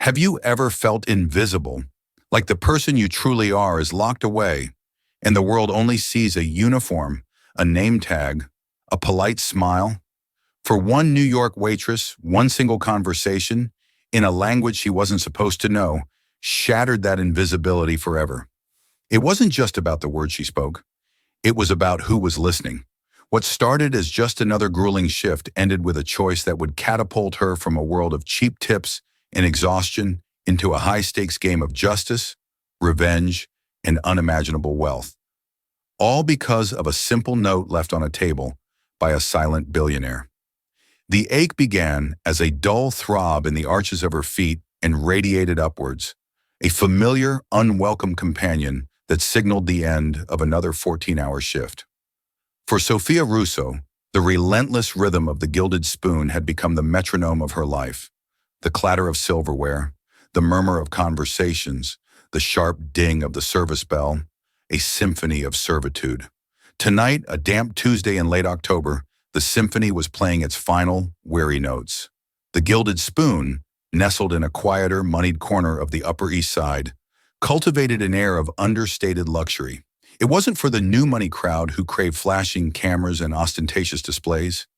Have you ever felt invisible, like the person you truly are is locked away, and the world only sees a uniform, a name tag, a polite smile? For one New York waitress, one single conversation, in a language she wasn't supposed to know, shattered that invisibility forever. It wasn't just about the words she spoke. It was about who was listening. What started as just another grueling shift ended with a choice that would catapult her from a world of cheap tips and exhaustion into a high-stakes game of justice, revenge, and unimaginable wealth. All because of a simple note left on a table by a silent billionaire. The ache began as a dull throb in the arches of her feet and radiated upwards, a familiar, unwelcome companion that signaled the end of another 14-hour shift. For Sophia Russo, the relentless rhythm of the gilded spoon had become the metronome of her life. The clatter of silverware, the murmur of conversations, the sharp ding of the service bell, a symphony of servitude. Tonight, a damp Tuesday in late October, the symphony was playing its final, weary notes. The gilded spoon, nestled in a quieter, moneyed corner of the Upper East Side, cultivated an air of understated luxury. It wasn't for the new money crowd who craved flashing cameras and ostentatious displays.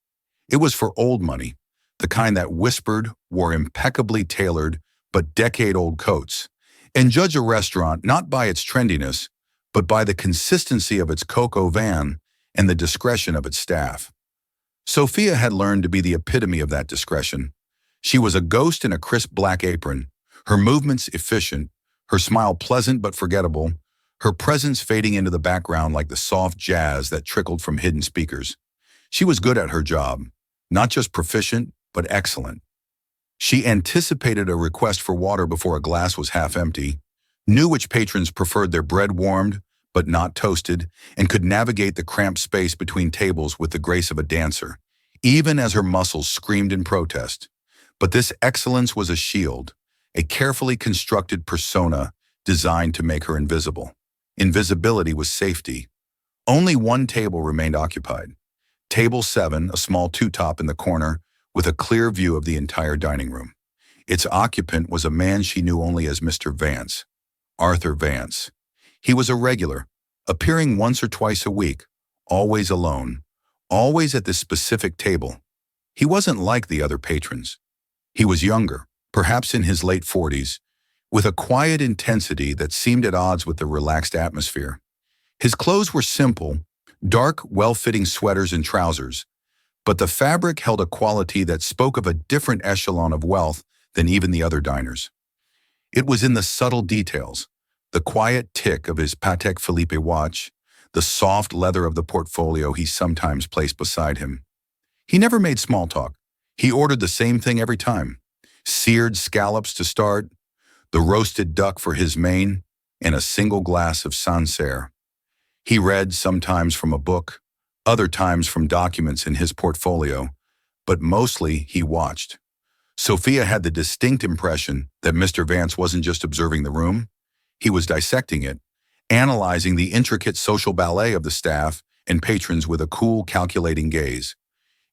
It was for old money, the kind that whispered, wore impeccably tailored but decade-old coats, and judged a restaurant not by its trendiness, but by the consistency of its coq au vin and the discretion of its staff. Sophia had learned to be the epitome of that discretion. She was a ghost in a crisp black apron, her movements efficient, her smile pleasant but forgettable, her presence fading into the background like the soft jazz that trickled from hidden speakers. She was good at her job, not just proficient, but excellent. She anticipated a request for water before a glass was half empty, knew which patrons preferred their bread warmed but not toasted, and could navigate the cramped space between tables with the grace of a dancer, even as her muscles screamed in protest. But this excellence was a shield, a carefully constructed persona designed to make her invisible. Invisibility was safety. Only one table remained occupied. Table 7, a small two-top in the corner, with a clear view of the entire dining room. Its occupant was a man she knew only as Mr. Vance, Arthur Vance. He was a regular, appearing once or twice a week, always alone, always at this specific table. He wasn't like the other patrons. He was younger, perhaps in his late 40s, with a quiet intensity that seemed at odds with the relaxed atmosphere. His clothes were simple, dark, well-fitting sweaters and trousers, but the fabric held a quality that spoke of a different echelon of wealth than even the other diners. It was in the subtle details, the quiet tick of his Patek Philippe watch, the soft leather of the portfolio he sometimes placed beside him. He never made small talk. He ordered the same thing every time. Seared scallops to start, the roasted duck for his main, and a single glass of Sancerre. He read sometimes from a book, other times from documents in his portfolio, but mostly he watched. Sophia had the distinct impression that Mr. Vance wasn't just observing the room, he was dissecting it, analyzing the intricate social ballet of the staff and patrons with a cool, calculating gaze.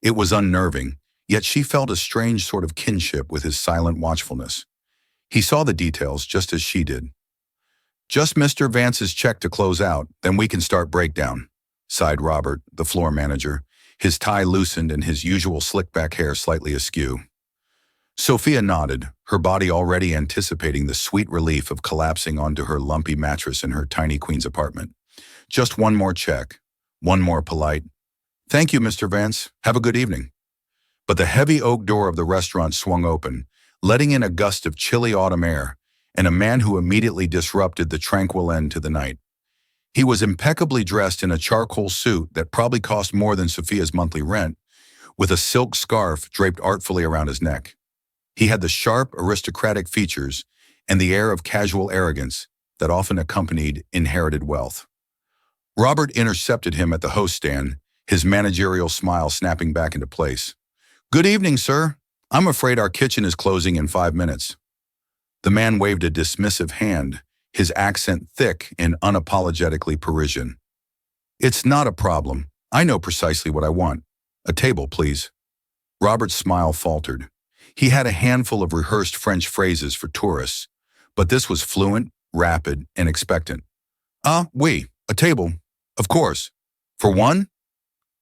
It was unnerving, yet she felt a strange sort of kinship with his silent watchfulness. He saw the details just as she did. "Just Mr. Vance's check to close out, then we can start breakdown," sighed Robert, the floor manager, his tie loosened and his usual slick-back hair slightly askew. Sophia nodded, her body already anticipating the sweet relief of collapsing onto her lumpy mattress in her tiny queen's apartment. "Just one more check, one more polite, 'Thank you, Mr. Vance. Have a good evening.'" But the heavy oak door of the restaurant swung open, letting in a gust of chilly autumn air, and a man who immediately disrupted the tranquil end to the night. He was impeccably dressed in a charcoal suit that probably cost more than Sophia's monthly rent, with a silk scarf draped artfully around his neck. He had the sharp, aristocratic features and the air of casual arrogance that often accompanied inherited wealth. Robert intercepted him at the host stand, his managerial smile snapping back into place. "Good evening, sir. I'm afraid our kitchen is closing in 5 minutes." The man waved a dismissive hand, his accent thick and unapologetically Parisian. "It's not a problem. I know precisely what I want. A table, please." Robert's smile faltered. He had a handful of rehearsed French phrases for tourists, but this was fluent, rapid, and expectant. Ah, oui, a table. Of course. For one?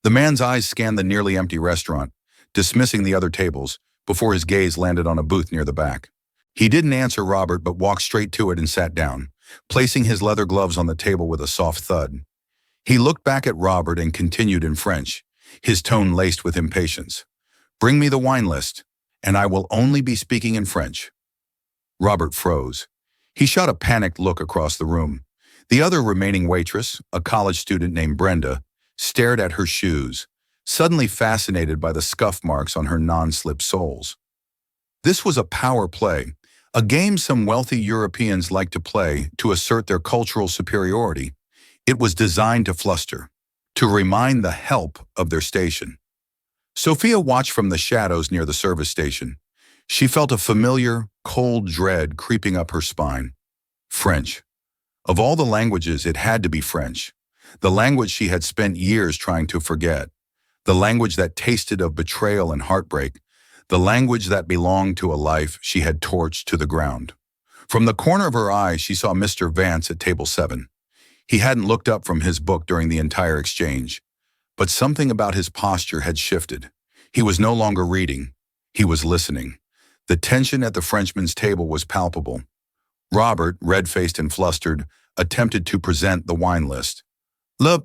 The man's eyes scanned the nearly empty restaurant, dismissing the other tables, before his gaze landed on a booth near the back. He didn't answer Robert but walked straight to it and sat down, placing his leather gloves on the table with a soft thud. He looked back at Robert and continued in French, his tone laced with impatience. Bring me the wine list, and I will only be speaking in French. Robert froze. He shot a panicked look across the room. The other remaining waitress, a college student named Brenda, stared at her shoes, suddenly fascinated by the scuff marks on her non-slip soles. This was a power play, a game some wealthy Europeans like to play to assert their cultural superiority. It was designed to fluster, to remind the help of their station. Sophia watched from the shadows near the service station. She felt a familiar, cold dread creeping up her spine. French. Of all the languages, it had to be French. The language she had spent years trying to forget. The language that tasted of betrayal and heartbreak. The language that belonged to a life she had torched to the ground. From the corner of her eye, she saw Mr. Vance at table 7. He hadn't looked up from his book during the entire exchange. But something about his posture had shifted. He was no longer reading. He was listening. The tension at the Frenchman's table was palpable. Robert, red-faced and flustered, attempted to present the wine list. Le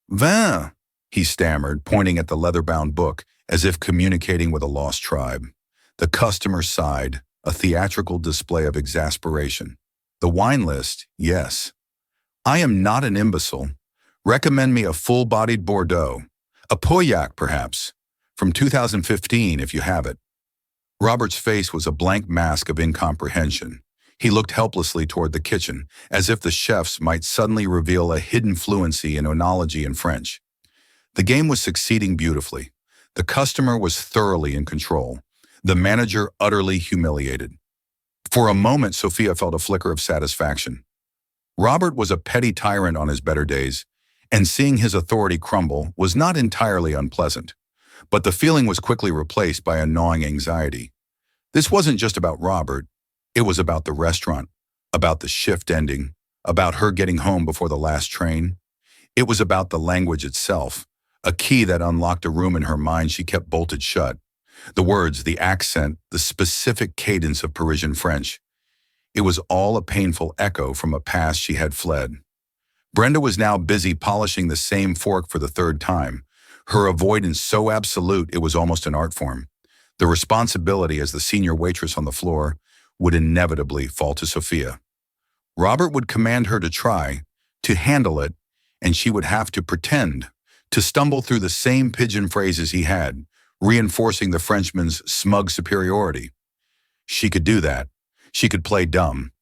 vin, he stammered, pointing at the leather-bound book, as if communicating with a lost tribe. The customer sighed, a theatrical display of exasperation. The wine list, yes. I am not an imbecile. Recommend me a full-bodied Bordeaux. A Pauillac, perhaps. From 2015, if you have it. Robert's face was a blank mask of incomprehension. He looked helplessly toward the kitchen, as if the chefs might suddenly reveal a hidden fluency in oenology and French. The game was succeeding beautifully. The customer was thoroughly in control. The manager utterly humiliated. For a moment, Sophia felt a flicker of satisfaction. Robert was a petty tyrant on his better days, and seeing his authority crumble was not entirely unpleasant. But the feeling was quickly replaced by a gnawing anxiety. This wasn't just about Robert. It was about the restaurant, about the shift ending, about her getting home before the last train. It was about the language itself, a key that unlocked a room in her mind she kept bolted shut. The words, the accent, the specific cadence of Parisian French. It was all a painful echo from a past she had fled. Brenda was now busy polishing the same fork for the third time, her avoidance so absolute it was almost an art form. The responsibility as the senior waitress on the floor would inevitably fall to Sophia. Robert would command her to try, to handle it, and she would have to pretend, to stumble through the same pigeon phrases he had, reinforcing the Frenchman's smug superiority. She could do that. She could play dumb.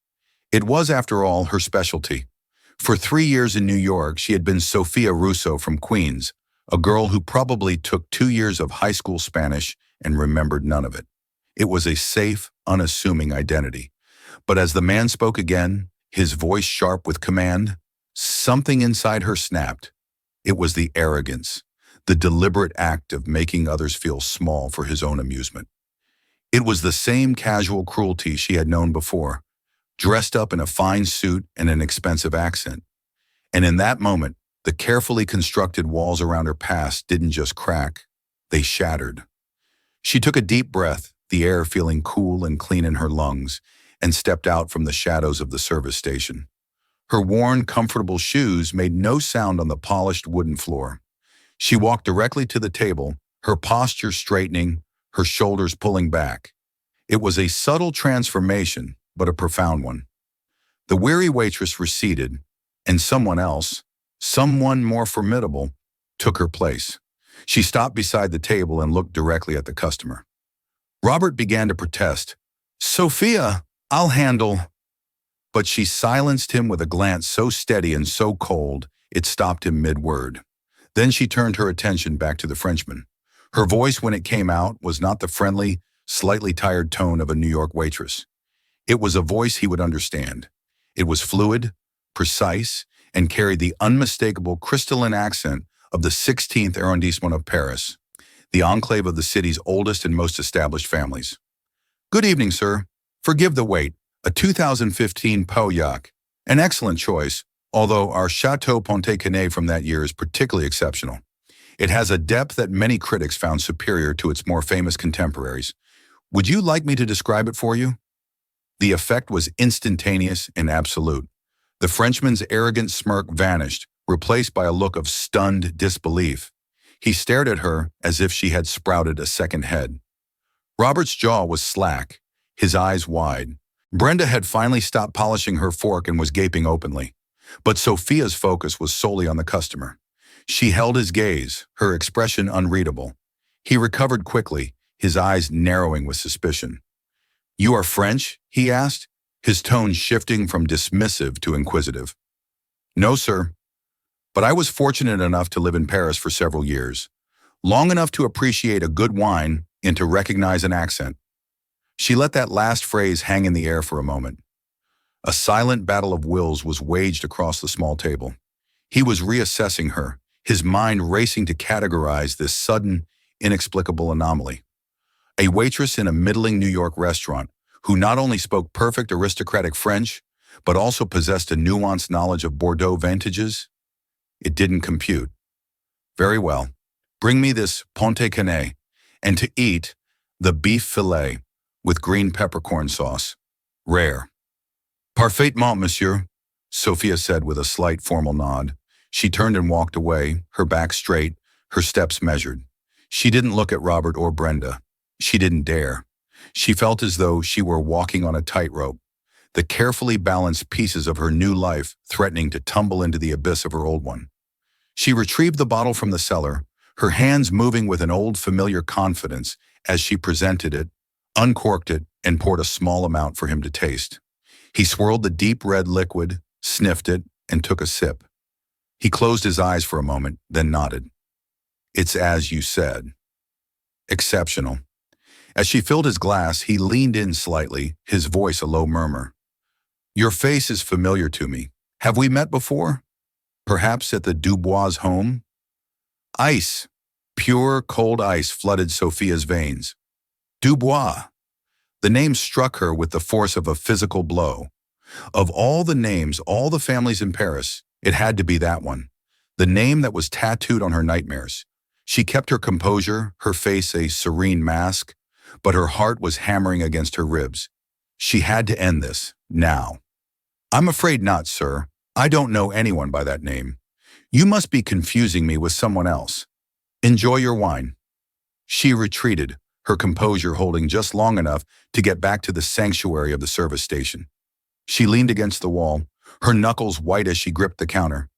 It was, after all, her specialty. For 3 years in New York, she had been Sophia Russo from Queens, a girl who probably took 2 years of high school Spanish and remembered none of it. It was a safe, unassuming identity. But as the man spoke again, his voice sharp with command, something inside her snapped. It was the arrogance, the deliberate act of making others feel small for his own amusement. It was the same casual cruelty she had known before, dressed up in a fine suit and an expensive accent. And in that moment, the carefully constructed walls around her past didn't just crack, they shattered. She took a deep breath, the air feeling cool and clean in her lungs, and stepped out from the shadows of the service station. Her worn, comfortable shoes made no sound on the polished wooden floor. She walked directly to the table, her posture straightening, her shoulders pulling back. It was a subtle transformation, but a profound one. The weary waitress receded, and someone else, someone more formidable, took her place. She stopped beside the table and looked directly at the customer. Robert began to protest. "Sophia, I'll handle." But she silenced him with a glance so steady and so cold, it stopped him mid-word. Then she turned her attention back to the Frenchman. Her voice, when it came out, was not the friendly, slightly tired tone of a New York waitress. It was a voice he would understand. It was fluid, precise, and carried the unmistakable crystalline accent of the 16th arrondissement of Paris, the enclave of the city's oldest and most established families. Good evening, sir. Forgive the wait. A 2015 Pauillac. An excellent choice, although our Chateau Ponte Canet from that year is particularly exceptional. It has a depth that many critics found superior to its more famous contemporaries. Would you like me to describe it for you? The effect was instantaneous and absolute. The Frenchman's arrogant smirk vanished, replaced by a look of stunned disbelief. He stared at her as if she had sprouted a second head. Robert's jaw was slack, his eyes wide. Brenda had finally stopped polishing her fork and was gaping openly. But Sophia's focus was solely on the customer. She held his gaze, her expression unreadable. He recovered quickly, his eyes narrowing with suspicion. "You are French?" he asked, his tone shifting from dismissive to inquisitive. "No, sir. But I was fortunate enough to live in Paris for several years, long enough to appreciate a good wine and to recognize an accent." She let that last phrase hang in the air for a moment. A silent battle of wills was waged across the small table. He was reassessing her, his mind racing to categorize this sudden, inexplicable anomaly. A waitress in a middling New York restaurant who not only spoke perfect aristocratic French, but also possessed a nuanced knowledge of Bordeaux vintages? It didn't compute. "Very well. Bring me this Ponte Canet, and to eat, the beef filet with green peppercorn sauce. Rare." "Parfaitement, monsieur," Sophia said with a slight formal nod. She turned and walked away, her back straight, her steps measured. She didn't look at Robert or Brenda. She didn't dare. She felt as though she were walking on a tightrope, the carefully balanced pieces of her new life threatening to tumble into the abyss of her old one. She retrieved the bottle from the cellar, her hands moving with an old familiar confidence as she presented it, uncorked it, and poured a small amount for him to taste. He swirled the deep red liquid, sniffed it, and took a sip. He closed his eyes for a moment, then nodded. "It's as you said." "Exceptional." As she filled his glass, he leaned in slightly, his voice a low murmur. "Your face is familiar to me. Have we met before? Perhaps at the Dubois' home?" Ice, pure, cold ice flooded Sophia's veins. Dubois. The name struck her with the force of a physical blow. Of all the names, all the families in Paris, it had to be that one. The name that was tattooed on her nightmares. She kept her composure, her face a serene mask, but her heart was hammering against her ribs. She had to end this, now. "I'm afraid not, sir. I don't know anyone by that name. You must be confusing me with someone else. Enjoy your wine." She retreated, her composure holding just long enough to get back to the sanctuary of the service station. She leaned against the wall, her knuckles white as she gripped the counter.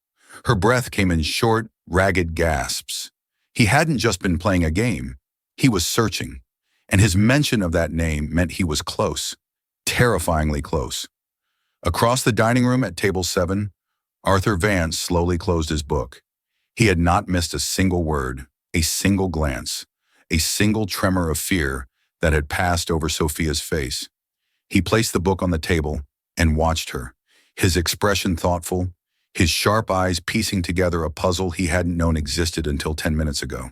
Her breath came in short, ragged gasps. He hadn't just been playing a game. He was searching. And his mention of that name meant he was close, terrifyingly close. Across the dining room at table 7, Arthur Vance slowly closed his book. He had not missed a single word, a single glance, a single tremor of fear that had passed over Sophia's face. He placed the book on the table and watched her, his expression thoughtful, his sharp eyes piecing together a puzzle he hadn't known existed until 10 minutes ago.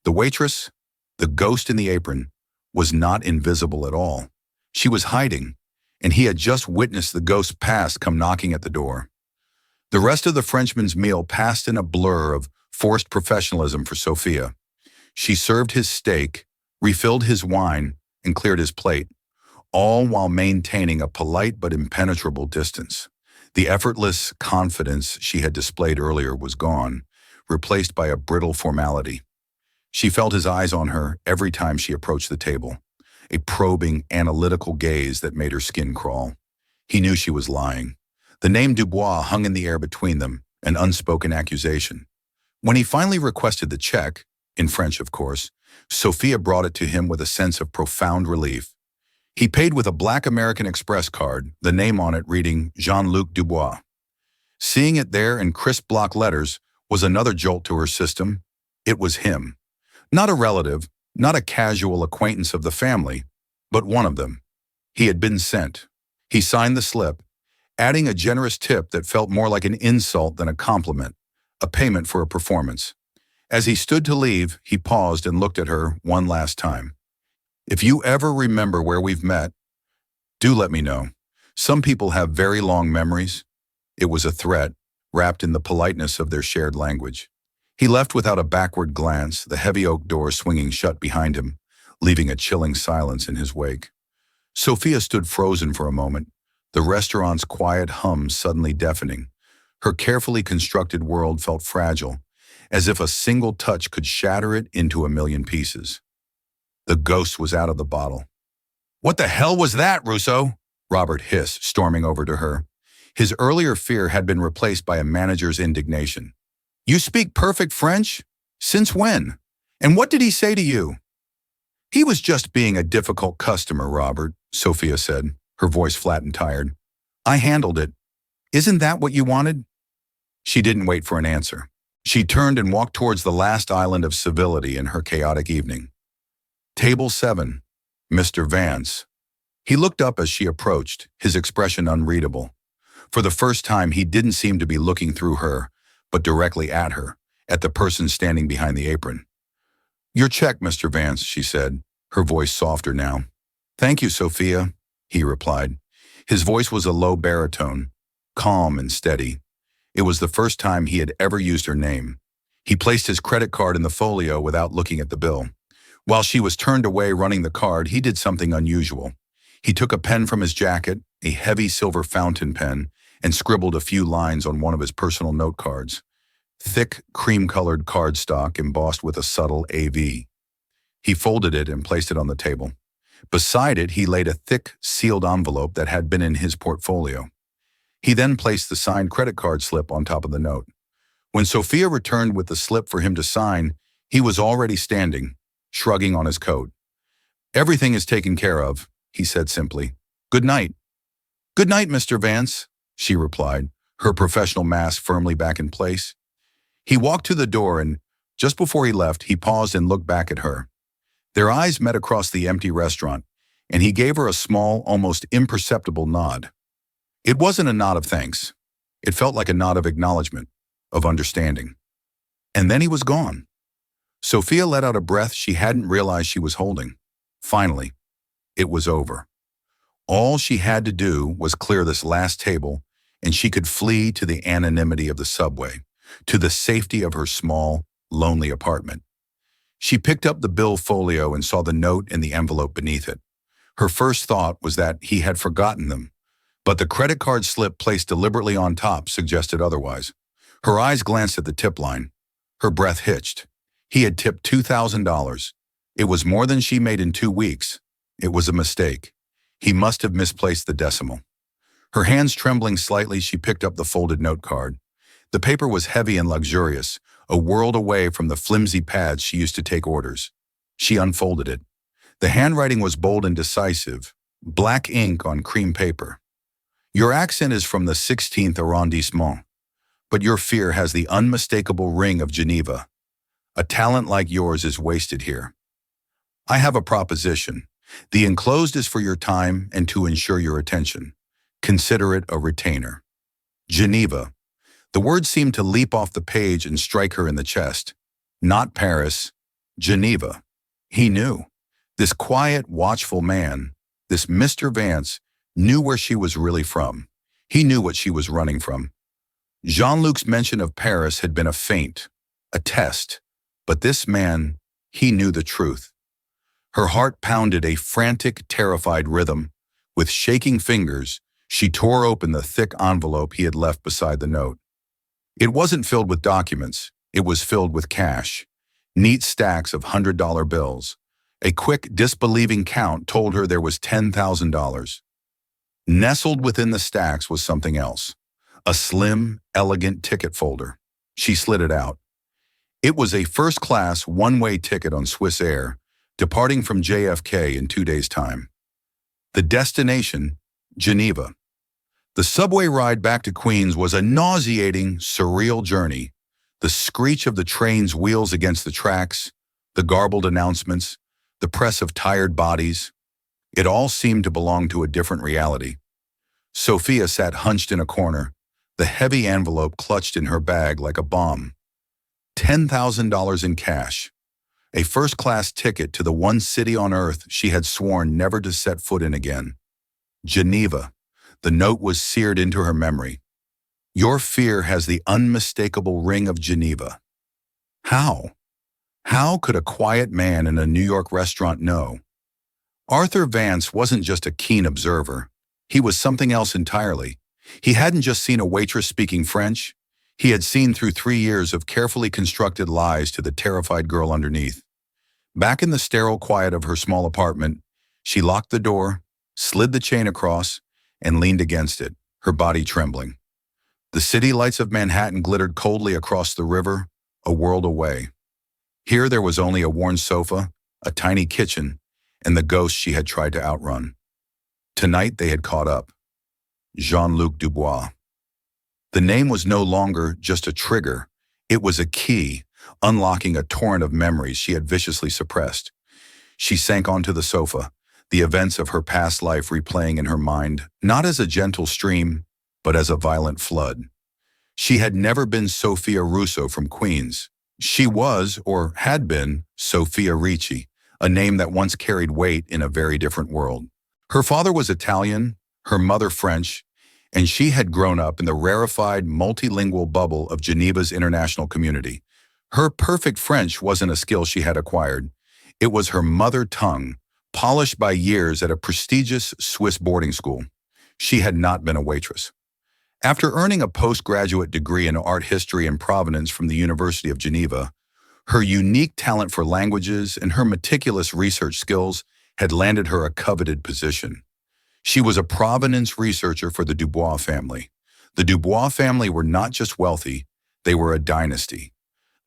The waitress, the ghost in the apron, was not invisible at all. She was hiding, and he had just witnessed the ghost's past come knocking at the door. The rest of the Frenchman's meal passed in a blur of forced professionalism for Sophia. She served his steak, refilled his wine, and cleared his plate, all while maintaining a polite but impenetrable distance. The effortless confidence she had displayed earlier was gone, replaced by a brittle formality. She felt his eyes on her every time she approached the table, a probing, analytical gaze that made her skin crawl. He knew she was lying. The name Dubois hung in the air between them, an unspoken accusation. When he finally requested the check, in French of course, Sophia brought it to him with a sense of profound relief. He paid with a black American Express card, the name on it reading Jean-Luc Dubois. Seeing it there in crisp block letters was another jolt to her system. It was him. Not a relative, not a casual acquaintance of the family, but one of them. He had been sent. He signed the slip, adding a generous tip that felt more like an insult than a compliment, a payment for a performance. As he stood to leave, he paused and looked at her one last time. If you ever remember where we've met, do let me know. Some people have very long memories. It was a threat, wrapped in the politeness of their shared language. He left without a backward glance, the heavy oak door swinging shut behind him, leaving a chilling silence in his wake. Sophia stood frozen for a moment, the restaurant's quiet hum suddenly deafening. Her carefully constructed world felt fragile, as if a single touch could shatter it into a million pieces. The ghost was out of the bottle. "What the hell was that, Russo?" Robert hissed, storming over to her. His earlier fear had been replaced by a manager's indignation. "You speak perfect French? Since when? And what did he say to you?" "He was just being a difficult customer, Robert," Sophia said, her voice flat and tired. "I handled it. Isn't that what you wanted?" She didn't wait for an answer. She turned and walked towards the last island of civility in her chaotic evening. Table 7, Mr. Vance. He looked up as she approached, his expression unreadable. For the first time, he didn't seem to be looking through her, but directly at her, at the person standing behind the apron. "Your check, Mr. Vance," she said, her voice softer now. "Thank you, Sophia," he replied. His voice was a low baritone, calm and steady. It was the first time he had ever used her name. He placed his credit card in the folio without looking at the bill. While she was turned away running the card, he did something unusual. He took a pen from his jacket, a heavy silver fountain pen, and scribbled a few lines on one of his personal note cards. Thick, cream-colored cardstock embossed with a subtle AV. He folded it and placed it on the table. Beside it, he laid a thick, sealed envelope that had been in his portfolio. He then placed the signed credit card slip on top of the note. When Sophia returned with the slip for him to sign, he was already standing, shrugging on his coat. "Everything is taken care of," he said simply. "Good night." "Good night, Mr. Vance," she replied, her professional mask firmly back in place. He walked to the door and, just before he left, he paused and looked back at her. Their eyes met across the empty restaurant, and he gave her a small, almost imperceptible nod. It wasn't a nod of thanks. It felt like a nod of acknowledgement, of understanding. And then he was gone. Sophia let out a breath she hadn't realized she was holding. Finally, it was over. All she had to do was clear this last table, and she could flee to the anonymity of the subway, to the safety of her small, lonely apartment. She picked up the bill folio and saw the note in the envelope beneath it. Her first thought was that he had forgotten them, but the credit card slip placed deliberately on top suggested otherwise. Her eyes glanced at the tip line. Her breath hitched. He had tipped $2,000. It was more than she made in 2 weeks. It was a mistake. He must have misplaced the decimal. Her hands trembling slightly, she picked up the folded note card. The paper was heavy and luxurious, a world away from the flimsy pads she used to take orders. She unfolded it. The handwriting was bold and decisive, black ink on cream paper. "Your accent is from the 16th arrondissement, but your fear has the unmistakable ring of Geneva. A talent like yours is wasted here. I have a proposition. The enclosed is for your time and to ensure your attention. Consider it a retainer. Geneva." The word seemed to leap off the page and strike her in the chest. Not Paris, Geneva. He knew. This quiet, watchful man, this Mr. Vance, knew where she was really from. He knew what she was running from. Jean-Luc's mention of Paris had been a feint, a test, but this man, he knew the truth. Her heart pounded a frantic, terrified rhythm. With shaking fingers, she tore open the thick envelope he had left beside the note. It wasn't filled with documents. It was filled with cash. Neat stacks of $100 bills. A quick, disbelieving count told her there was $10,000. Nestled within the stacks was something else. A slim, elegant ticket folder. She slid it out. It was a first-class, one-way ticket on Swiss Air, departing from JFK in 2 days' time. The destination, Geneva. The subway ride back to Queens was a nauseating, surreal journey. The screech of the train's wheels against the tracks, the garbled announcements, the press of tired bodies. It all seemed to belong to a different reality. Sophia sat hunched in a corner, the heavy envelope clutched in her bag like a bomb. $10,000 in cash. a first-class ticket to the one city on earth she had sworn never to set foot in again. Geneva. The note was seared into her memory. Your fear has the unmistakable ring of Geneva. How? How could a quiet man in a New York restaurant know? Arthur Vance wasn't just a keen observer. He was something else entirely. He hadn't just seen a waitress speaking French. He had seen through 3 years of carefully constructed lies to the terrified girl underneath. Back in the sterile quiet of her small apartment, she locked the door, slid the chain across, and leaned against it, her body trembling. The city lights of Manhattan glittered coldly across the river, a world away. Here there was only a worn sofa, a tiny kitchen, and the ghost she had tried to outrun. Tonight they had caught up. Jean-Luc Dubois. The name was no longer just a trigger. It was a key, unlocking a torrent of memories she had viciously suppressed. She sank onto the sofa, the events of her past life replaying in her mind, not as a gentle stream, but as a violent flood. She had never been Sophia Russo from Queens. She was, or had been, Sophia Ricci, a name that once carried weight in a very different world. Her father was Italian, her mother French, and she had grown up in the rarefied, multilingual bubble of Geneva's international community. Her perfect French wasn't a skill she had acquired. It was her mother tongue, polished by years at a prestigious Swiss boarding school. She had not been a waitress. After earning a postgraduate degree in art history and provenance from the University of Geneva, her unique talent for languages and her meticulous research skills had landed her a coveted position. She was a provenance researcher for the Dubois family. The Dubois family were not just wealthy, they were a dynasty.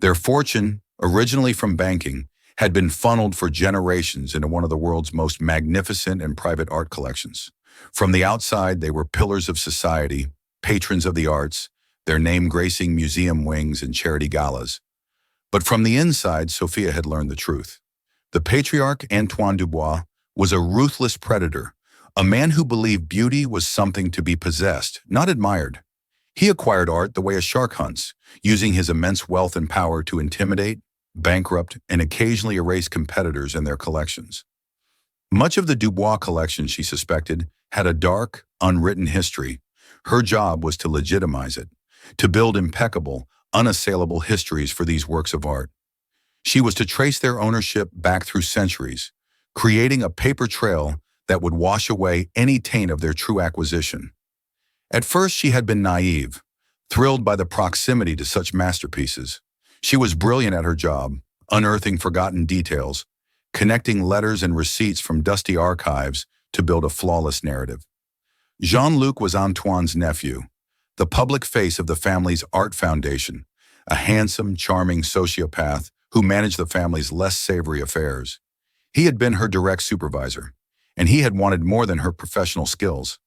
Their fortune, originally from banking, had been funneled for generations into one of the world's most magnificent and private art collections. From the outside, they were pillars of society, patrons of the arts, their name gracing museum wings and charity galas. But from the inside, Sophia had learned the truth. The patriarch, Antoine Dubois, was a ruthless predator, a man who believed beauty was something to be possessed, not admired. He acquired art the way a shark hunts, using his immense wealth and power to intimidate, bankrupt, and occasionally erase competitors in their collections. Much of the Dubois collection, she suspected, had a dark, unwritten history. Her job was to legitimize it, to build impeccable, unassailable histories for these works of art. She was to trace their ownership back through centuries, creating a paper trail that would wash away any taint of their true acquisition. At first, she had been naive, thrilled by the proximity to such masterpieces. She was brilliant at her job, unearthing forgotten details, connecting letters and receipts from dusty archives to build a flawless narrative. Jean-Luc was Antoine's nephew, the public face of the family's art foundation, a handsome, charming sociopath who managed the family's less savory affairs. He had been her direct supervisor, and he had wanted more than her professional skills.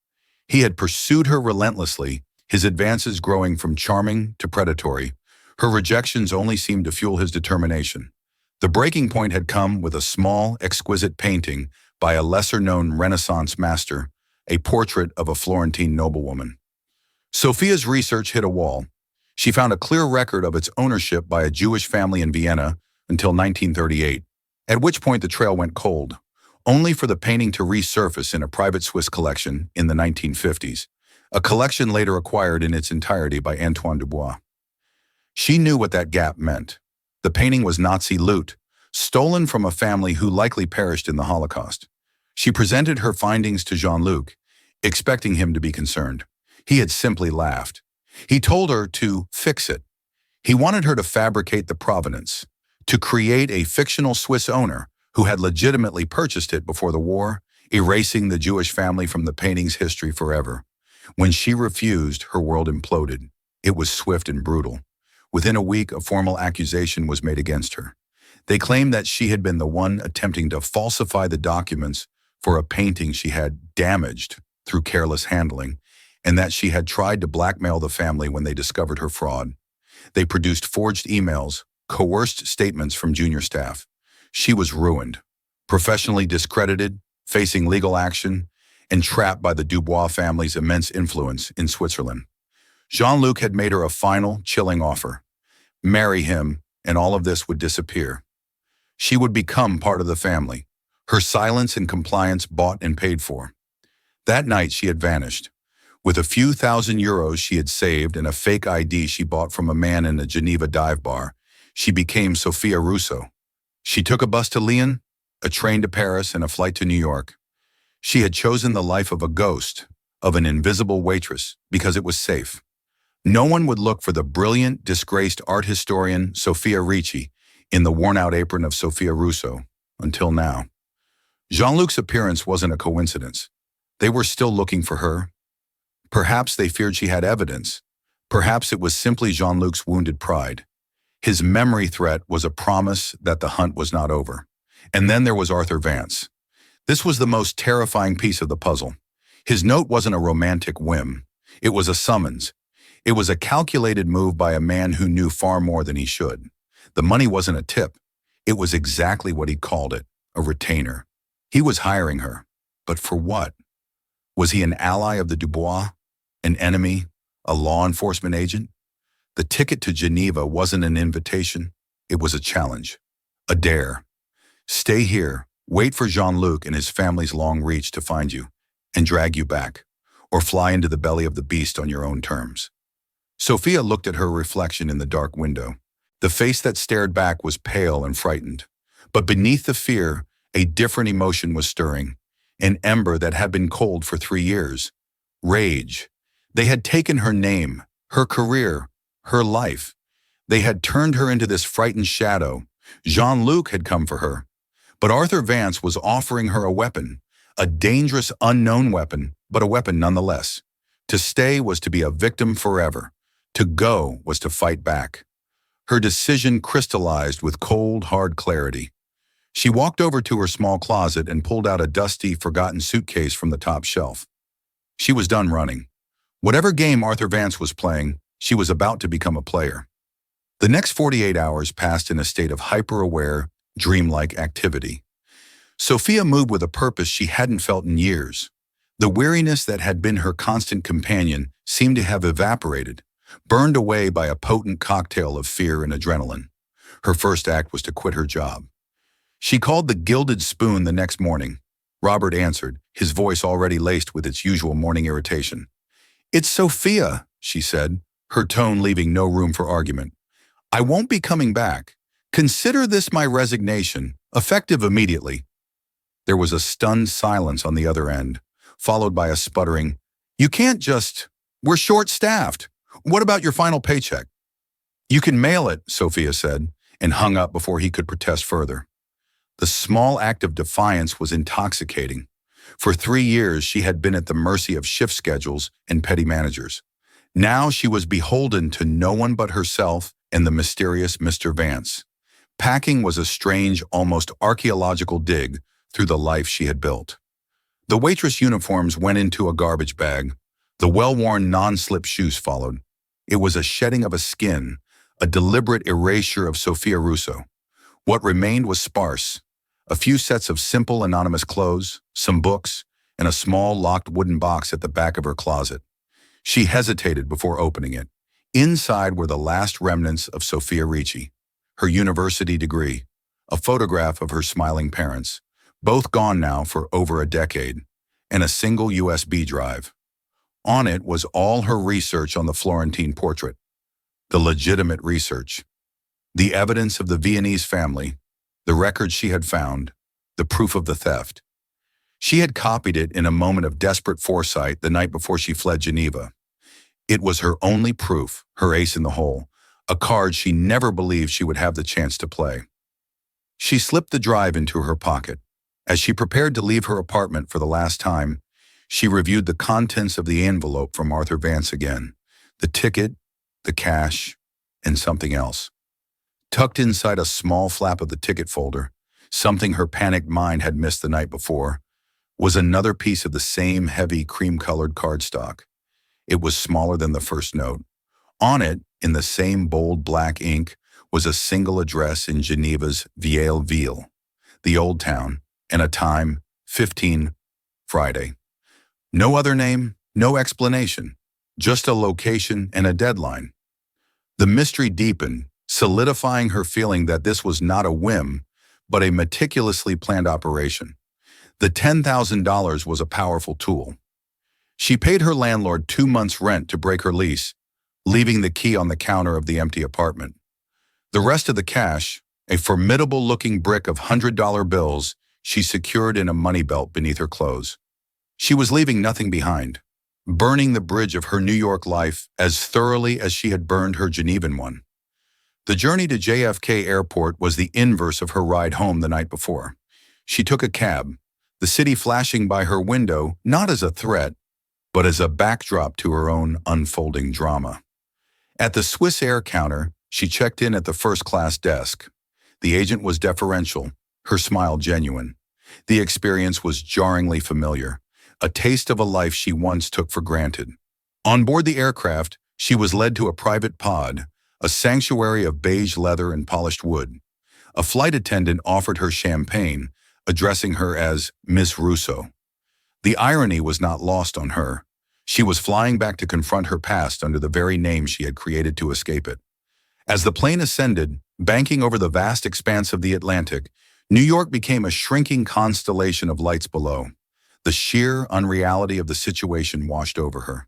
He had pursued her relentlessly, his advances growing from charming to predatory. Her rejections only seemed to fuel his determination. The breaking point had come with a small, exquisite painting by a lesser-known Renaissance master, a portrait of a Florentine noblewoman. Sophia's research hit a wall. She found a clear record of its ownership by a Jewish family in Vienna until 1938, at which point the trail went cold, only for the painting to resurface in a private Swiss collection in the 1950s, a collection later acquired in its entirety by Antoine Dubois. She knew what that gap meant. The painting was Nazi loot, stolen from a family who likely perished in the Holocaust. She presented her findings to Jean-Luc, expecting him to be concerned. He had simply laughed. He told her to fix it. He wanted her to fabricate the provenance, to create a fictional Swiss owner who had legitimately purchased it before the war, erasing the Jewish family from the painting's history forever. When she refused, her world imploded. It was swift and brutal. Within a week, a formal accusation was made against her. They claimed that she had been the one attempting to falsify the documents for a painting she had damaged through careless handling, and that she had tried to blackmail the family when they discovered her fraud. They produced forged emails, coerced statements from junior staff. She was ruined, professionally discredited, facing legal action, and trapped by the Dubois family's immense influence in Switzerland. Jean-Luc had made her a final, chilling offer. Marry him, and all of this would disappear. She would become part of the family. Her silence and compliance bought and paid for. That night she had vanished. With a few €1,000 she had saved and a fake ID she bought from a man in a Geneva dive bar, she became Sophia Russo. She took a bus to Lyon, a train to Paris, and a flight to New York. She had chosen the life of a ghost, of an invisible waitress, because it was safe. No one would look for the brilliant, disgraced art historian Sophia Ricci in the worn-out apron of Sophia Russo, until now. Jean-Luc's appearance wasn't a coincidence. They were still looking for her. Perhaps they feared she had evidence. Perhaps it was simply Jean-Luc's wounded pride. His memory threat was a promise that the hunt was not over. And then there was Arthur Vance. This was the most terrifying piece of the puzzle. His note wasn't a romantic whim. It was a summons. It was a calculated move by a man who knew far more than he should. The money wasn't a tip. It was exactly what he called it, a retainer. He was hiring her. But for what? Was he an ally of the Dubois? An enemy? A law enforcement agent? The ticket to Geneva wasn't an invitation. It was a challenge. A dare. Stay here, wait for Jean-Luc and his family's long reach to find you, and drag you back, or fly into the belly of the beast on your own terms. Sophia looked at her reflection in the dark window. The face that stared back was pale and frightened. But beneath the fear, a different emotion was stirring, an ember that had been cold for 3 years. Rage. They had taken her name, her career, her life. They had turned her into this frightened shadow. Jean-Luc had come for her. But Arthur Vance was offering her a weapon, a dangerous, unknown weapon, but a weapon nonetheless. To stay was to be a victim forever. To go was to fight back. Her decision crystallized with cold, hard clarity. She walked over to her small closet and pulled out a dusty, forgotten suitcase from the top shelf. She was done running. Whatever game Arthur Vance was playing, she was about to become a player. The next 48 hours passed in a state of hyper-aware, dreamlike activity. Sophia moved with a purpose she hadn't felt in years. The weariness that had been her constant companion seemed to have evaporated, burned away by a potent cocktail of fear and adrenaline. Her first act was to quit her job. She called the Gilded Spoon the next morning. Robert answered, his voice already laced with its usual morning irritation. "It's Sophia," she said, her tone leaving no room for argument. "I won't be coming back. Consider this my resignation, effective immediately." There was a stunned silence on the other end, followed by a sputtering, "You can't just... We're short-staffed. What about your final paycheck?" "You can mail it," Sophia said, and hung up before he could protest further. The small act of defiance was intoxicating. For 3 years, she had been at the mercy of shift schedules and petty managers. Now she was beholden to no one but herself and the mysterious Mr. Vance. Packing was a strange, almost archaeological dig through the life she had built. The waitress uniforms went into a garbage bag. The well-worn non-slip shoes followed. It was a shedding of a skin, a deliberate erasure of Sophia Russo. What remained was sparse. A few sets of simple, anonymous clothes, some books, and a small, locked wooden box at the back of her closet. She hesitated before opening it. Inside were the last remnants of Sophia Ricci, her university degree, a photograph of her smiling parents, both gone now for over a decade, and a single USB drive. On it was all her research on the Florentine portrait, the legitimate research, the evidence of the Viennese family, the records she had found, the proof of the theft. She had copied it in a moment of desperate foresight the night before she fled Geneva. It was her only proof, her ace in the hole, a card she never believed she would have the chance to play. She slipped the drive into her pocket. As she prepared to leave her apartment for the last time, she reviewed the contents of the envelope from Arthur Vance again, the ticket, the cash, and something else. Tucked inside a small flap of the ticket folder, something her panicked mind had missed the night before, was another piece of the same heavy cream-colored cardstock. It was smaller than the first note. On it, in the same bold black ink, was a single address in Geneva's Vieille Ville, the old town, and a time, 15, Friday. No other name, no explanation, just a location and a deadline. The mystery deepened, solidifying her feeling that this was not a whim, but a meticulously planned operation. The $10,000 was a powerful tool. She paid her landlord 2 months' rent to break her lease, leaving the key on the counter of the empty apartment. The rest of the cash, a formidable-looking brick of $100 bills, she secured in a money belt beneath her clothes. She was leaving nothing behind, burning the bridge of her New York life as thoroughly as she had burned her Genevan one. The journey to JFK Airport was the inverse of her ride home the night before. She took a cab, the city flashing by her window not as a threat, but as a backdrop to her own unfolding drama. At the Swiss Air counter, she checked in at the first-class desk. The agent was deferential, her smile genuine. The experience was jarringly familiar, a taste of a life she once took for granted. On board the aircraft, she was led to a private pod, a sanctuary of beige leather and polished wood. A flight attendant offered her champagne, addressing her as Miss Russo. The irony was not lost on her. She was flying back to confront her past under the very name she had created to escape it. As the plane ascended, banking over the vast expanse of the Atlantic, New York became a shrinking constellation of lights below. The sheer unreality of the situation washed over her.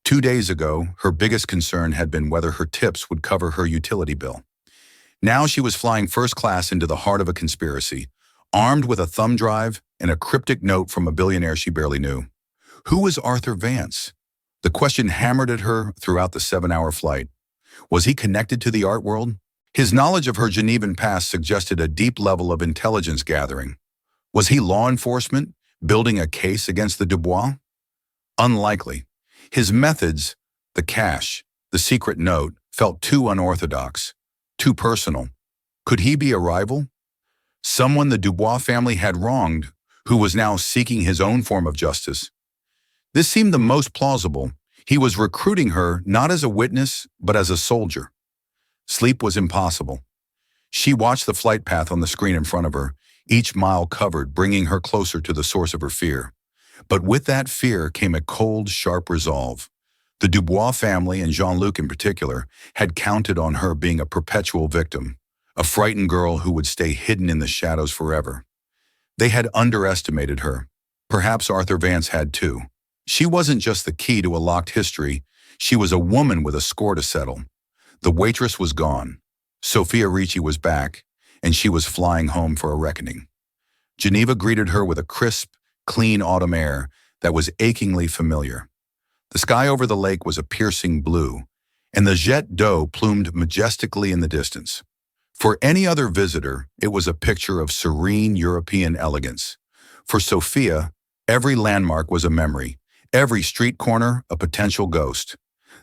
2 days ago, her biggest concern had been whether her tips would cover her utility bill. Now she was flying first class into the heart of a conspiracy, armed with a thumb drive and a cryptic note from a billionaire she barely knew. Who was Arthur Vance? The question hammered at her throughout the 7-hour flight. Was he connected to the art world? His knowledge of her Genevan past suggested a deep level of intelligence gathering. Was he law enforcement, building a case against the Dubois? Unlikely. His methods, the cash, the secret note, felt too unorthodox, too personal. Could he be a rival? Someone the Dubois family had wronged, who was now seeking his own form of justice. This seemed the most plausible. He was recruiting her not as a witness, but as a soldier. Sleep was impossible. She watched the flight path on the screen in front of her, each mile covered bringing her closer to the source of her fear. But with that fear came a cold, sharp resolve. The Dubois family, and Jean-Luc in particular, had counted on her being a perpetual victim, a frightened girl who would stay hidden in the shadows forever. They had underestimated her. Perhaps Arthur Vance had too. She wasn't just the key to a locked history, she was a woman with a score to settle. The waitress was gone. Sophia Ricci was back, and she was flying home for a reckoning. Geneva greeted her with a crisp, clean autumn air that was achingly familiar. The sky over the lake was a piercing blue, and the jet d'eau plumed majestically in the distance. For any other visitor, it was a picture of serene European elegance. For Sophia, every landmark was a memory, every street corner a potential ghost.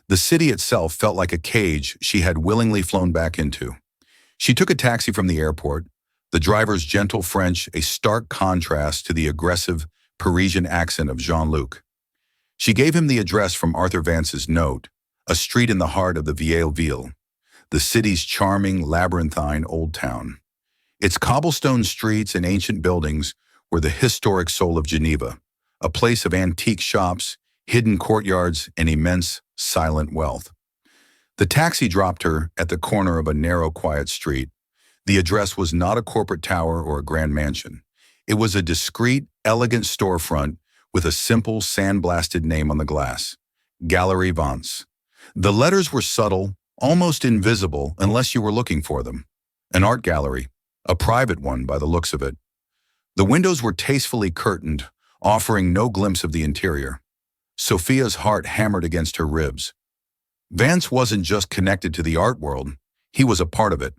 The city itself felt like a cage she had willingly flown back into. She took a taxi from the airport, the driver's gentle French a stark contrast to the aggressive Parisian accent of Jean-Luc. She gave him the address from Arthur Vance's note, a street in the heart of the Vieille Ville, the city's charming, labyrinthine old town. Its cobblestone streets and ancient buildings were the historic soul of Geneva, a place of antique shops, hidden courtyards, and immense, silent wealth. The taxi dropped her at the corner of a narrow, quiet street. The address was not a corporate tower or a grand mansion. It was a discreet, elegant storefront with a simple, sandblasted name on the glass, Galerie Vance. The letters were subtle, almost invisible unless you were looking for them. An art gallery, a private one by the looks of it. The windows were tastefully curtained, offering no glimpse of the interior. Sophia's heart hammered against her ribs. Vance wasn't just connected to the art world, he was a part of it.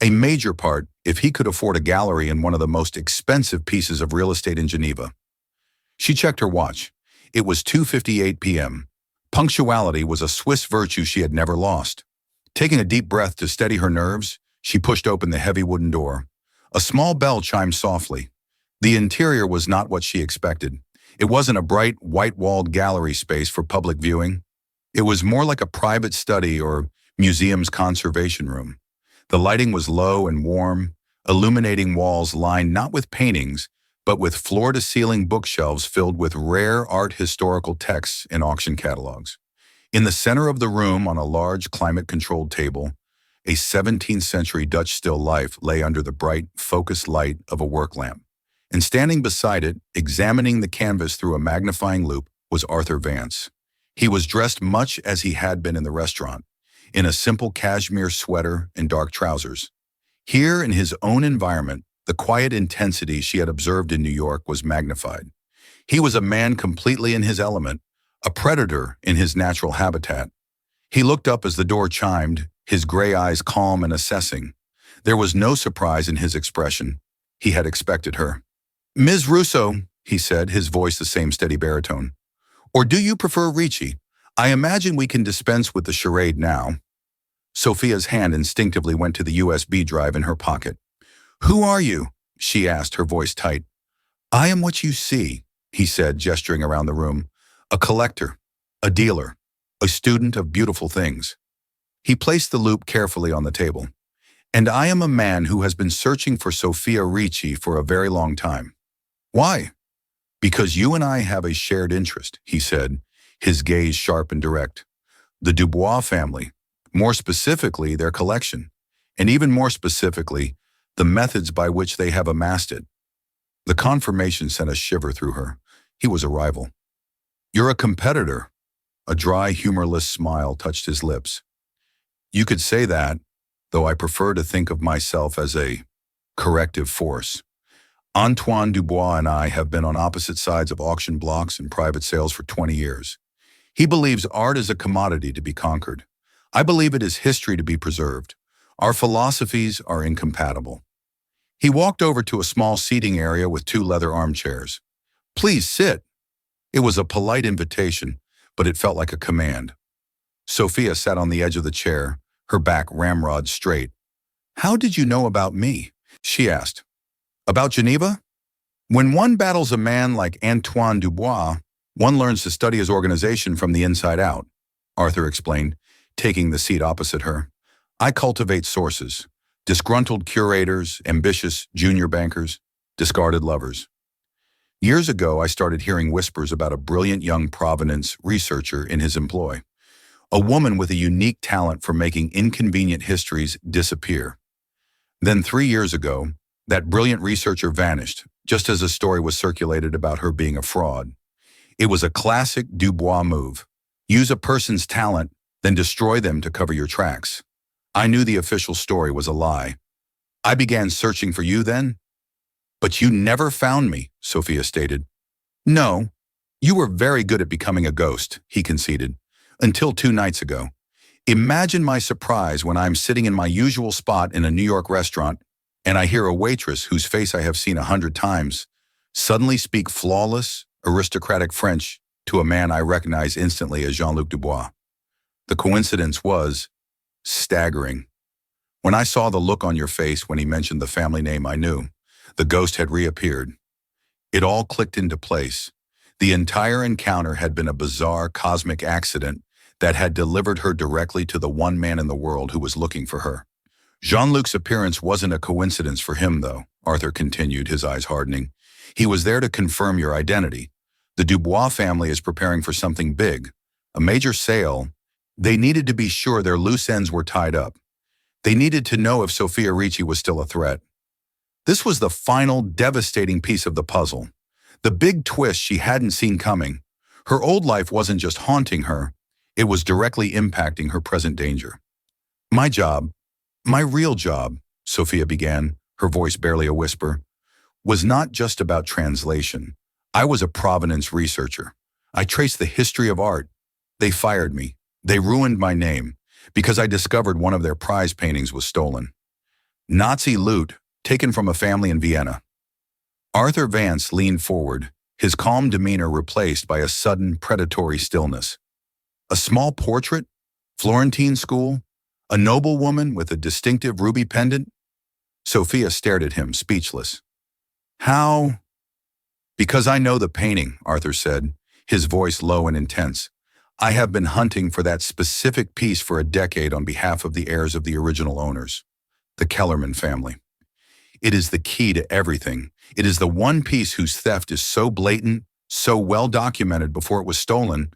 A major part if he could afford a gallery in one of the most expensive pieces of real estate in Geneva. She checked her watch. It was 2:58 p.m. Punctuality was a Swiss virtue she had never lost. Taking a deep breath to steady her nerves, she pushed open the heavy wooden door. A small bell chimed softly. The interior was not what she expected. It wasn't a bright, white-walled gallery space for public viewing. It was more like a private study or museum's conservation room. The lighting was low and warm, illuminating walls lined not with paintings, but with floor-to-ceiling bookshelves filled with rare art historical texts and auction catalogs. In the center of the room, on a large climate-controlled table, a 17th century Dutch still life lay under the bright, focused light of a work lamp. And standing beside it, examining the canvas through a magnifying loupe, was Arthur Vance. He was dressed much as he had been in the restaurant, in a simple cashmere sweater and dark trousers. Here, in his own environment, the quiet intensity she had observed in New York was magnified. He was a man completely in his element, a predator in his natural habitat. He looked up as the door chimed, his gray eyes calm and assessing. There was no surprise in his expression. He had expected her. "Ms. Russo," he said, his voice the same steady baritone. "Or do you prefer Ricci? I imagine we can dispense with the charade now." Sophia's hand instinctively went to the USB drive in her pocket. "Who are you?" she asked, her voice tight. "I am what you see," he said, gesturing around the room. "A collector, a dealer, a student of beautiful things." He placed the loupe carefully on the table. "And I am a man who has been searching for Sophia Ricci for a very long time." "Why?" "Because you and I have a shared interest," he said, his gaze sharp and direct. "The Dubois family, more specifically their collection, and even more specifically, the methods by which they have amassed it." The confirmation sent a shiver through her. He was a rival. "You're a competitor." A dry, humorless smile touched his lips. "You could say that, though I prefer to think of myself as a corrective force. Antoine Dubois and I have been on opposite sides of auction blocks and private sales for 20 years. He believes art is a commodity to be conquered. I believe it is history to be preserved. Our philosophies are incompatible." He walked over to a small seating area with 2 leather armchairs. "Please sit." It was a polite invitation, but it felt like a command. Sophia sat on the edge of the chair, her back ramrod straight. "How did you know about me?" she asked. "About Geneva? When one battles a man like Antoine Dubois, one learns to study his organization from the inside out," Arthur explained, taking the seat opposite her. "I cultivate sources, disgruntled curators, ambitious junior bankers, discarded lovers. Years ago, I started hearing whispers about a brilliant young Provenance researcher in his employ, a woman with a unique talent for making inconvenient histories disappear. Then 3 years ago, that brilliant researcher vanished, just as a story was circulated about her being a fraud. It was a classic Dubois move. Use a person's talent, then destroy them to cover your tracks. I knew the official story was a lie. I began searching for you then." "But you never found me," Sophia stated. "No, you were very good at becoming a ghost," he conceded, "until 2 nights ago. Imagine my surprise when I'm sitting in my usual spot in a New York restaurant and I hear a waitress whose face I have seen 100 times suddenly speak flawless, aristocratic French to a man I recognize instantly as Jean-Luc Dubois. The coincidence was staggering. When I saw the look on your face when he mentioned the family name, I knew. The ghost had reappeared. It all clicked into place. The entire encounter had been a bizarre cosmic accident that had delivered her directly to the one man in the world who was looking for her. Jean-Luc's appearance wasn't a coincidence for him, though," Arthur continued, his eyes hardening. "He was there to confirm your identity. The Dubois family is preparing for something big, a major sale. They needed to be sure their loose ends were tied up. They needed to know if Sophia Ricci was still a threat. This was the final, devastating piece of the puzzle. The big twist she hadn't seen coming. Her old life wasn't just haunting her, it was directly impacting her present danger. My job, my real job," Sophia began, her voice barely a whisper, "was not just about translation. I was a Provenance researcher. I traced the history of art. They fired me. They ruined my name because I discovered one of their prize paintings was stolen. Nazi loot, taken from a family in Vienna." Arthur Vance leaned forward, his calm demeanor replaced by a sudden predatory stillness. "A small portrait? Florentine school? A noblewoman with a distinctive ruby pendant?" Sophia stared at him, speechless. "How?" "Because I know the painting," Arthur said, his voice low and intense. "I have been hunting for that specific piece for a decade on behalf of the heirs of the original owners, the Kellerman family. It is the key to everything. It is the one piece whose theft is so blatant, so well documented before it was stolen,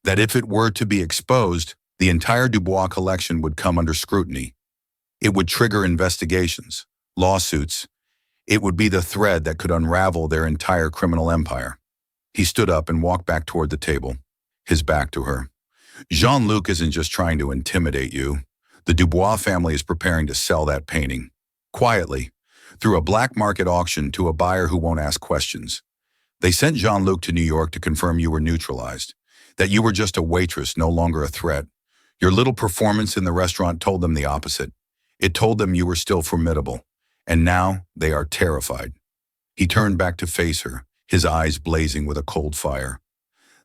that if it were to be exposed, the entire Dubois collection would come under scrutiny. It would trigger investigations, lawsuits. It would be the thread that could unravel their entire criminal empire. He stood up and walked back toward the table, his back to her. Jean-Luc isn't just trying to intimidate you. The Dubois family is preparing to sell that painting. Quietly, through a black market auction to a buyer who won't ask questions. They sent Jean-Luc to New York to confirm you were neutralized, that you were just a waitress, no longer a threat. Your little performance in the restaurant told them the opposite. It told them you were still formidable, and now they are terrified. He turned back to face her, his eyes blazing with a cold fire.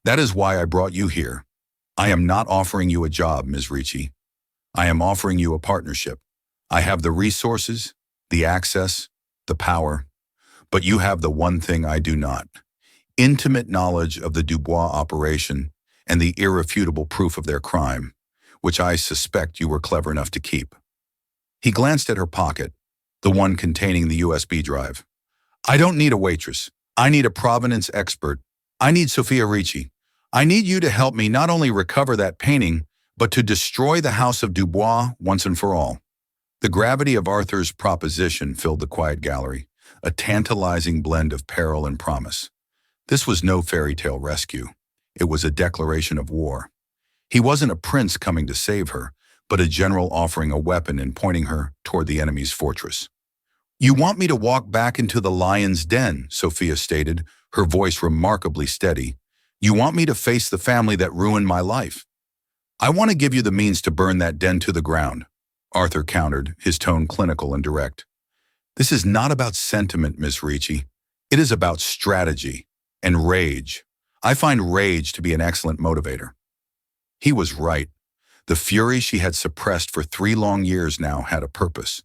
That is why I brought you here. I am not offering you a job, Ms. Ricci. I am offering you a partnership. I have the resources, the access, the power, but you have the one thing I do not. Intimate knowledge of the Dubois operation and the irrefutable proof of their crime, which I suspect you were clever enough to keep. He glanced at her pocket, the one containing the USB drive. I don't need a waitress. I need a provenance expert. I need Sophia Ricci. I need you to help me not only recover that painting, but to destroy the House of Dubois once and for all. The gravity of Arthur's proposition filled the quiet gallery, a tantalizing blend of peril and promise. This was no fairy tale rescue. It was a declaration of war. He wasn't a prince coming to save her, but a general offering a weapon and pointing her toward the enemy's fortress. You want me to walk back into the lion's den, Sophia stated, her voice remarkably steady. You want me to face the family that ruined my life. I want to give you the means to burn that den to the ground, Arthur countered, his tone clinical and direct. This is not about sentiment, Miss Ricci. It is about strategy and rage. I find rage to be an excellent motivator. He was right. The fury she had suppressed for 3 long years now had a purpose.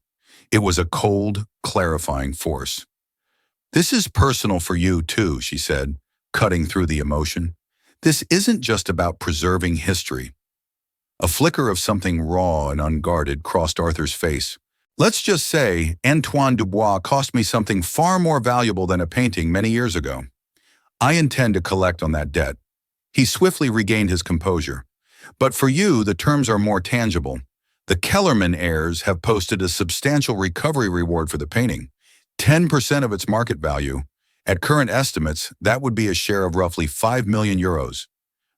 It was a cold, clarifying force. This is personal for you too, she said, cutting through the emotion. This isn't just about preserving history. A flicker of something raw and unguarded crossed Arthur's face. Let's just say Antoine Dubois cost me something far more valuable than a painting many years ago. I intend to collect on that debt. He swiftly regained his composure. But for you, the terms are more tangible. The Kellerman heirs have posted a substantial recovery reward for the painting, 10% of its market value. At current estimates, that would be a share of roughly 5 million euros.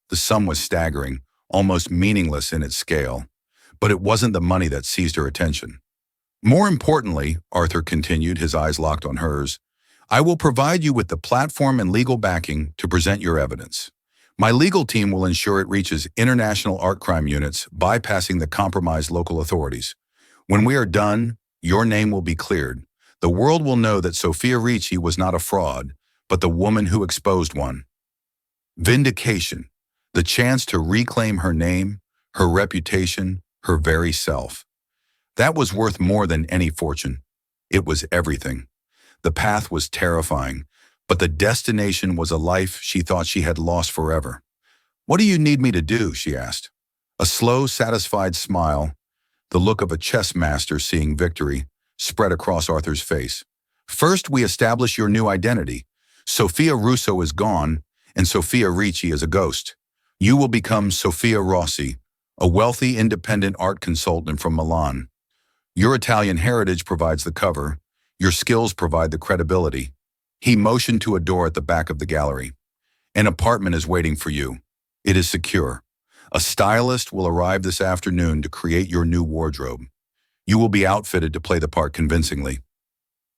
The sum was staggering, almost meaningless in its scale, but it wasn't the money that seized her attention. More importantly, Arthur continued, his eyes locked on hers, I will provide you with the platform and legal backing to present your evidence. My legal team will ensure it reaches international art crime units, bypassing the compromised local authorities. When we are done, your name will be cleared. The world will know that Sophia Ricci was not a fraud, but the woman who exposed one. Vindication, the chance to reclaim her name, her reputation, her very self. That was worth more than any fortune. It was everything. The path was terrifying, but the destination was a life she thought she had lost forever. What do you need me to do? She asked. A slow, satisfied smile, the look of a chess master seeing victory, spread across Arthur's face. First, we establish your new identity. Sophia Russo is gone, and Sophia Ricci is a ghost. You will become Sophia Rossi, a wealthy, independent art consultant from Milan. Your Italian heritage provides the cover. Your skills provide the credibility. He motioned to a door at the back of the gallery. An apartment is waiting for you. It is secure. A stylist will arrive this afternoon to create your new wardrobe. You will be outfitted to play the part convincingly.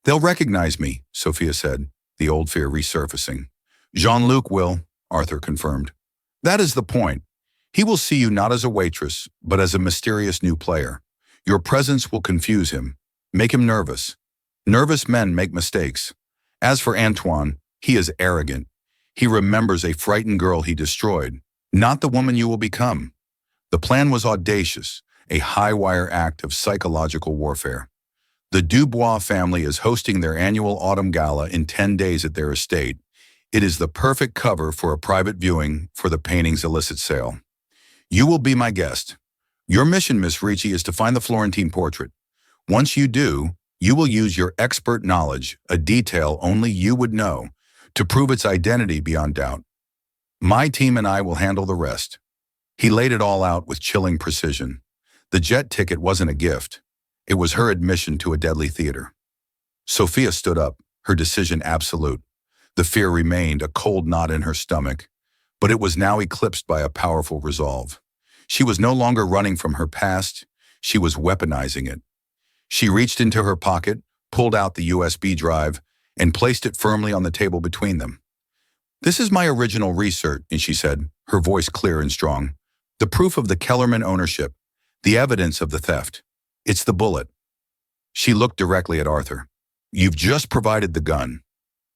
They'll recognize me, Sophia said, the old fear resurfacing. Jean-Luc will, Arthur confirmed. That is the point. He will see you not as a waitress, but as a mysterious new player. Your presence will confuse him, make him nervous. Nervous men make mistakes. As for Antoine, he is arrogant. He remembers a frightened girl he destroyed, not the woman you will become. The plan was audacious, a high-wire act of psychological warfare. The Dubois family is hosting their annual autumn gala in 10 days at their estate. It is the perfect cover for a private viewing for the painting's illicit sale. You will be my guest. Your mission, Miss Ricci, is to find the Florentine portrait. Once you do, you will use your expert knowledge, a detail only you would know, to prove its identity beyond doubt. My team and I will handle the rest. He laid it all out with chilling precision. The jet ticket wasn't a gift. It was her admission to a deadly theater. Sophia stood up, her decision absolute. The fear remained, a cold knot in her stomach, but it was now eclipsed by a powerful resolve. She was no longer running from her past, she was weaponizing it. She reached into her pocket, pulled out the USB drive, and placed it firmly on the table between them. "This is my original research," she said, her voice clear and strong. "The proof of the Kellerman ownership, the evidence of the theft. It's the bullet." She looked directly at Arthur. "You've just provided the gun."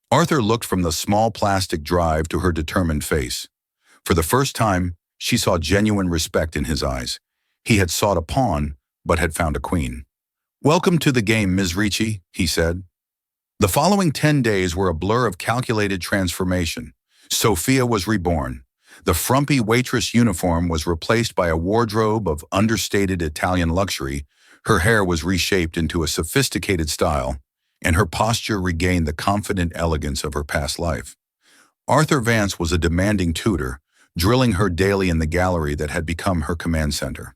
Arthur looked from the small plastic drive to her determined face. For the first time, she saw genuine respect in his eyes. He had sought a pawn, but had found a queen. "Welcome to the game, Ms. Ricci," he said. The following 10 days were a blur of calculated transformation. Sophia was reborn. The frumpy waitress uniform was replaced by a wardrobe of understated Italian luxury, her hair was reshaped into a sophisticated style, and her posture regained the confident elegance of her past life. Arthur Vance was a demanding tutor, drilling her daily in the gallery that had become her command center.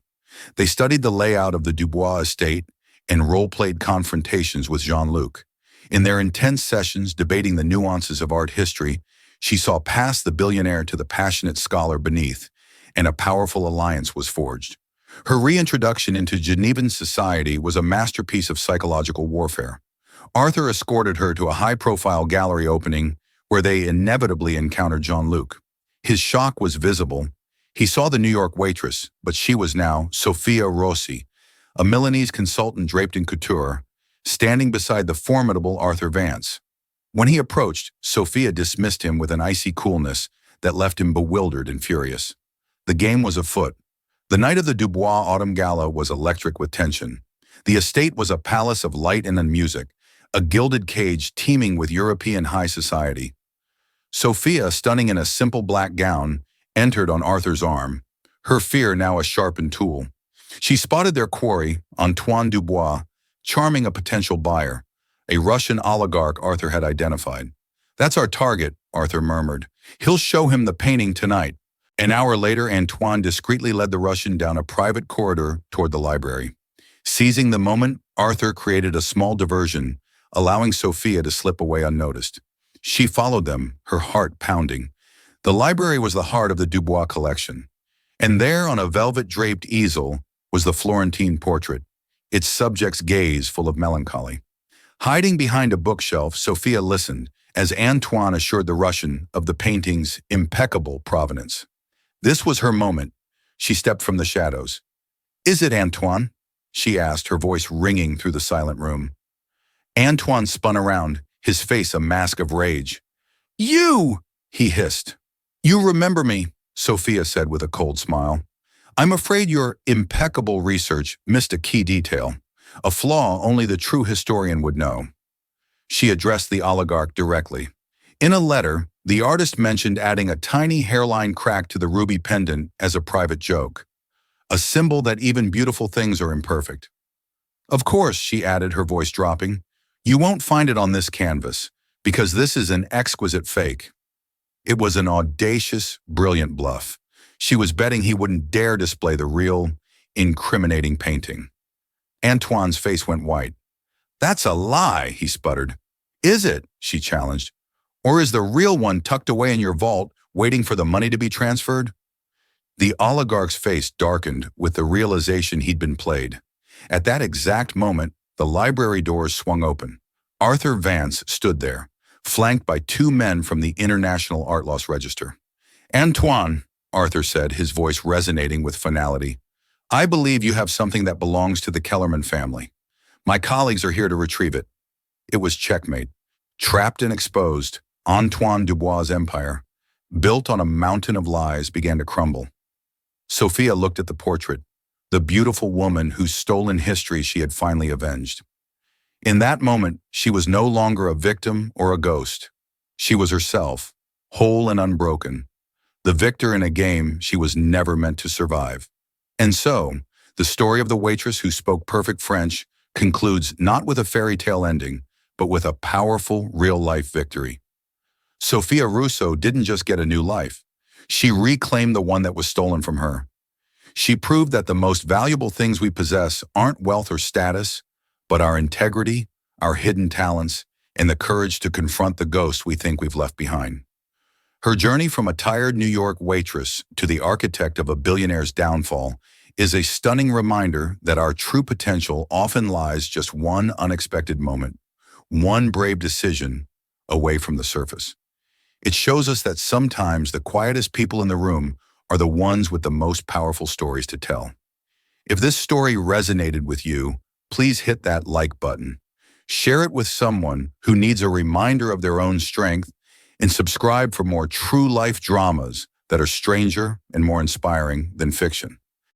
They studied the layout of the Dubois estate and role-played confrontations with Jean-Luc. In their intense sessions debating the nuances of art history, she saw past the billionaire to the passionate scholar beneath, and a powerful alliance was forged. Her reintroduction into Genevan society was a masterpiece of psychological warfare. Arthur escorted her to a high-profile gallery opening where they inevitably encountered Jean-Luc. His shock was visible. He saw the New York waitress, but she was now Sophia Rossi, a Milanese consultant draped in couture, standing beside the formidable Arthur Vance. When he approached, Sophia dismissed him with an icy coolness that left him bewildered and furious. The game was afoot. The night of the Dubois Autumn Gala was electric with tension. The estate was a palace of light and music, a gilded cage teeming with European high society. Sophia, stunning in a simple black gown, entered on Arthur's arm, her fear now a sharpened tool. She spotted their quarry, Antoine Dubois, charming a potential buyer, a Russian oligarch Arthur had identified. "That's our target," Arthur murmured. "He'll show him the painting tonight." An hour later, Antoine discreetly led the Russian down a private corridor toward the library. Seizing the moment, Arthur created a small diversion, allowing Sophia to slip away unnoticed. She followed them, her heart pounding. The library was the heart of the Dubois collection. And there, on a velvet-draped easel, was the Florentine portrait, its subject's gaze full of melancholy. Hiding behind a bookshelf, Sophia listened as Antoine assured the Russian of the painting's impeccable provenance. This was her moment. She stepped from the shadows. "Is it Antoine?" she asked, her voice ringing through the silent room. Antoine spun around, his face a mask of rage. "You!" he hissed. "You remember me," Sophia said with a cold smile. "I'm afraid your impeccable research missed a key detail, a flaw only the true historian would know." She addressed the oligarch directly. In a letter, the artist mentioned adding a tiny hairline crack to the ruby pendant as a private joke, a symbol that even beautiful things are imperfect. "Of course," she added, her voice dropping, "you won't find it on this canvas, because this is an exquisite fake." It was an audacious, brilliant bluff. She was betting he wouldn't dare display the real, incriminating painting. Antoine's face went white. "That's a lie," he sputtered. "Is it?" she challenged. "Or is the real one tucked away in your vault, waiting for the money to be transferred?" The oligarch's face darkened with the realization he'd been played. At that exact moment, the library doors swung open. Arthur Vance stood there, flanked by two men from the International Art Loss Register. "Antoine," Arthur said, his voice resonating with finality, "I believe you have something that belongs to the Kellerman family. My colleagues are here to retrieve it." It was checkmate. Trapped and exposed, Antoine Dubois' empire, built on a mountain of lies, began to crumble. Sophia looked at the portrait, the beautiful woman whose stolen history she had finally avenged. In that moment, she was no longer a victim or a ghost. She was herself, whole and unbroken, the victor in a game she was never meant to survive. And so, the story of the waitress who spoke perfect French concludes not with a fairy tale ending, but with a powerful, real-life victory. Sophia Russo didn't just get a new life. She reclaimed the one that was stolen from her. She proved that the most valuable things we possess aren't wealth or status, but our integrity, our hidden talents, and the courage to confront the ghosts we think we've left behind. Her journey from a tired New York waitress to the architect of a billionaire's downfall is a stunning reminder that our true potential often lies just one unexpected moment, one brave decision away from the surface. It shows us that sometimes the quietest people in the room are the ones with the most powerful stories to tell. If this story resonated with you, please hit that like button. Share it with someone who needs a reminder of their own strength, and subscribe for more true life dramas that are stranger and more inspiring than fiction.